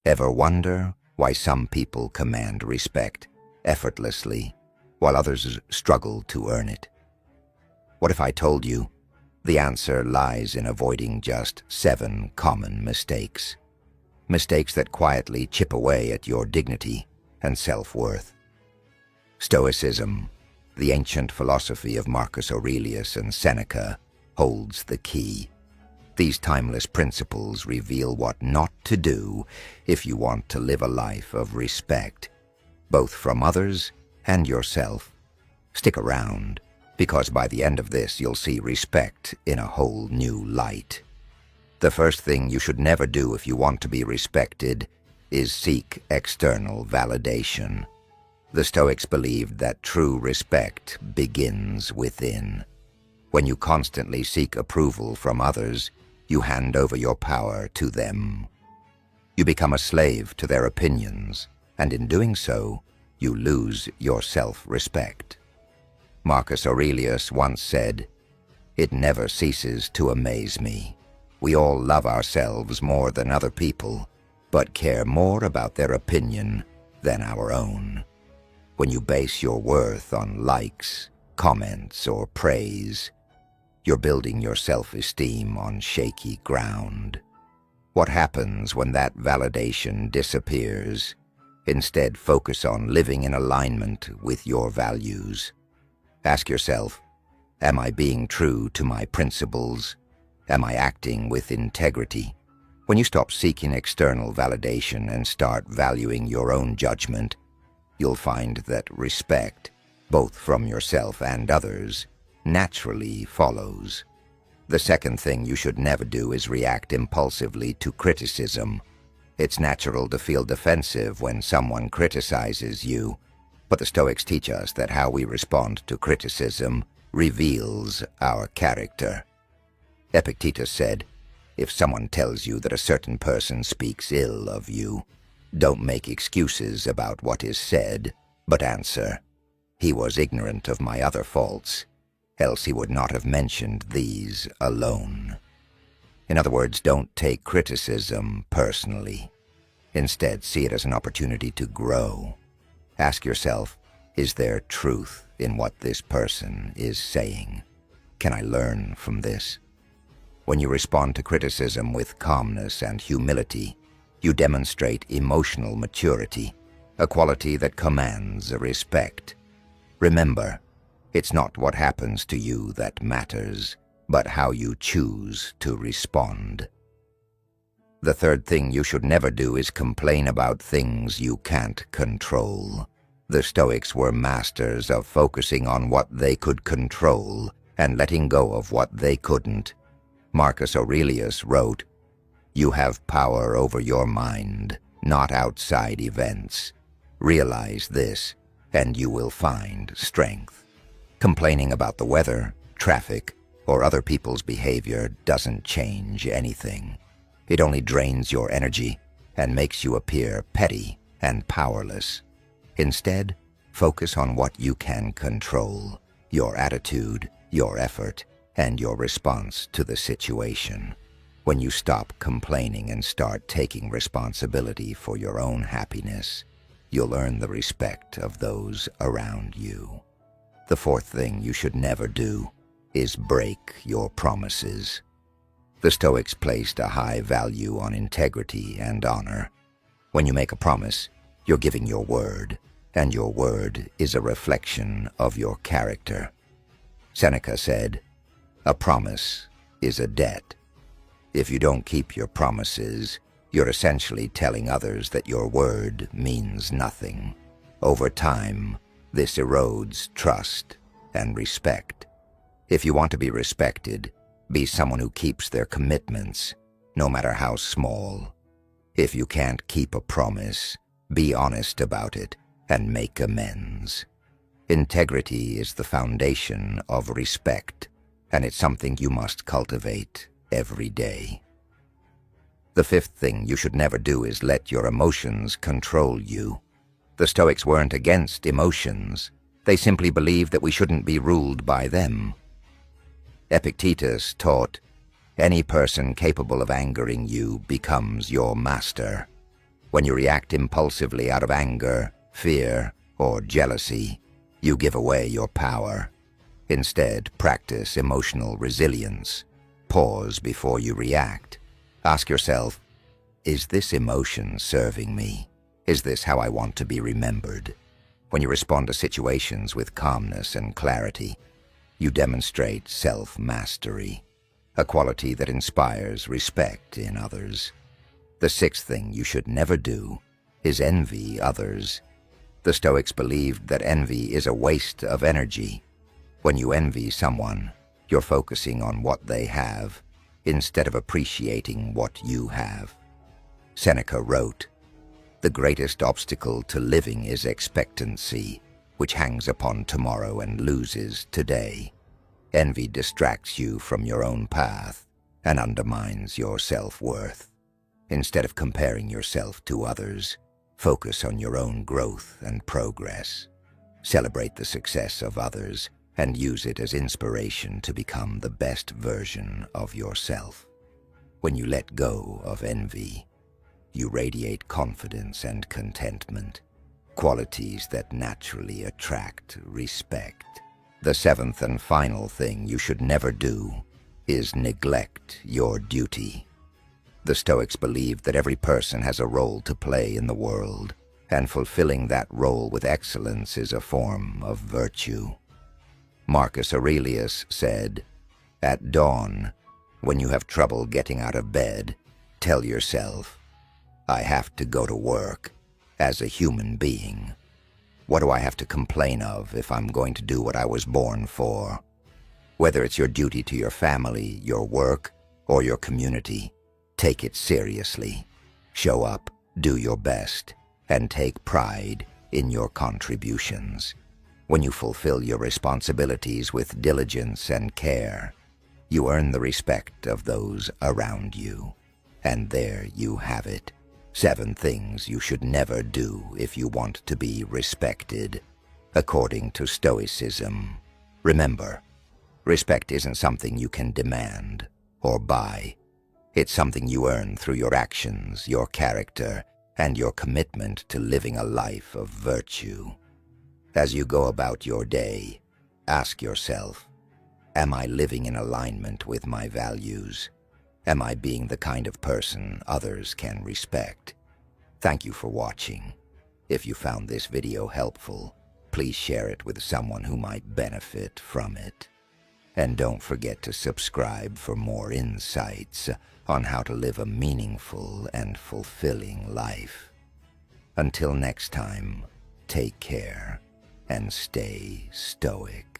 Ever wonder why some people command respect effortlessly while others struggle to earn it? What if I told you the answer lies in avoiding just 7 common mistakes? Mistakes that quietly chip away at your dignity and self-worth. Stoicism, the ancient philosophy of Marcus Aurelius and Seneca, holds the key. These timeless principles reveal what not to do if you want to live a life of respect, both from others and yourself. Stick around, because by the end of this you'll see respect in a whole new light. The first thing you should never do if you want to be respected is seek external validation. The Stoics believed that true respect begins within. When you constantly seek approval from others, you hand over your power to them. You become a slave to their opinions, and in doing so, you lose your self-respect. Marcus Aurelius once said, "It never ceases to amaze me. We all love ourselves more than other people, but care more about their opinion than our own." When you base your worth on likes, comments, or praise, you're building your self-esteem on shaky ground. What happens when that validation disappears? Instead, focus on living in alignment with your values. Ask yourself, am I being true to my principles? Am I acting with integrity? When you stop seeking external validation and start valuing your own judgment, you'll find that respect, both from yourself and others, naturally follows. The second thing you should never do is react impulsively to criticism. It's natural to feel defensive when someone criticizes you, but the Stoics teach us that how we respond to criticism reveals our character. Epictetus said, "If someone tells you that a certain person speaks ill of you, don't make excuses about what is said, but answer, 'He was ignorant of my other faults, else he would not have mentioned these alone.'" In other words, don't take criticism personally. Instead, see it as an opportunity to grow. Ask yourself, is there truth in what this person is saying? Can I learn from this? When you respond to criticism with calmness and humility, you demonstrate emotional maturity, a quality that commands respect. Remember, it's not what happens to you that matters, but how you choose to respond. The third thing you should never do is complain about things you can't control. The Stoics were masters of focusing on what they could control and letting go of what they couldn't. Marcus Aurelius wrote, "You have power over your mind, not outside events. Realize this, and you will find strength." Complaining about the weather, traffic, or other people's behavior doesn't change anything. It only drains your energy and makes you appear petty and powerless. Instead, focus on what you can control: your attitude, your effort, and your response to the situation. When you stop complaining and start taking responsibility for your own happiness, you'll earn the respect of those around you. The fourth thing you should never do is break your promises. The Stoics placed a high value on integrity and honor. When you make a promise, you're giving your word, and your word is a reflection of your character. Seneca said, "A promise is a debt." If you don't keep your promises, you're essentially telling others that your word means nothing. Over time, this erodes trust and respect. If you want to be respected, be someone who keeps their commitments, no matter how small. If you can't keep a promise, be honest about it and make amends. Integrity is the foundation of respect, and it's something you must cultivate every day. The fifth thing you should never do is let your emotions control you. The Stoics weren't against emotions. They simply believed that we shouldn't be ruled by them. Epictetus taught, "Any person capable of angering you becomes your master." When you react impulsively out of anger, fear, or jealousy, you give away your power. Instead, practice emotional resilience. Pause before you react. Ask yourself, is this emotion serving me? Is this how I want to be remembered? When you respond to situations with calmness and clarity, you demonstrate self-mastery, a quality that inspires respect in others. The sixth thing you should never do is envy others. The Stoics believed that envy is a waste of energy. When you envy someone, you're focusing on what they have instead of appreciating what you have. Seneca wrote, "The greatest obstacle to living is expectancy, which hangs upon tomorrow and loses today." Envy distracts you from your own path and undermines your self-worth. Instead of comparing yourself to others, focus on your own growth and progress. Celebrate the success of others and use it as inspiration to become the best version of yourself. When you let go of envy, you radiate confidence and contentment, qualities that naturally attract respect. The seventh and final thing you should never do is neglect your duty. The Stoics believed that every person has a role to play in the world, and fulfilling that role with excellence is a form of virtue. Marcus Aurelius said, "At dawn, when you have trouble getting out of bed, tell yourself, 'I have to go to work as a human being. What do I have to complain of if I'm going to do what I was born for?' Whether it's your duty to your family, your work, or your community, take it seriously. Show up, do your best, and take pride in your contributions. When you fulfill your responsibilities with diligence and care, you earn the respect of those around you. And there you have it. 7 things you should never do if you want to be respected, according to Stoicism. Remember, respect isn't something you can demand or buy. It's something you earn through your actions, your character, and your commitment to living a life of virtue. As you go about your day, ask yourself, am I living in alignment with my values? Am I being the kind of person others can respect? Thank you for watching. If you found this video helpful, please share it with someone who might benefit from it. And don't forget to subscribe for more insights on how to live a meaningful and fulfilling life. Until next time, take care and stay stoic.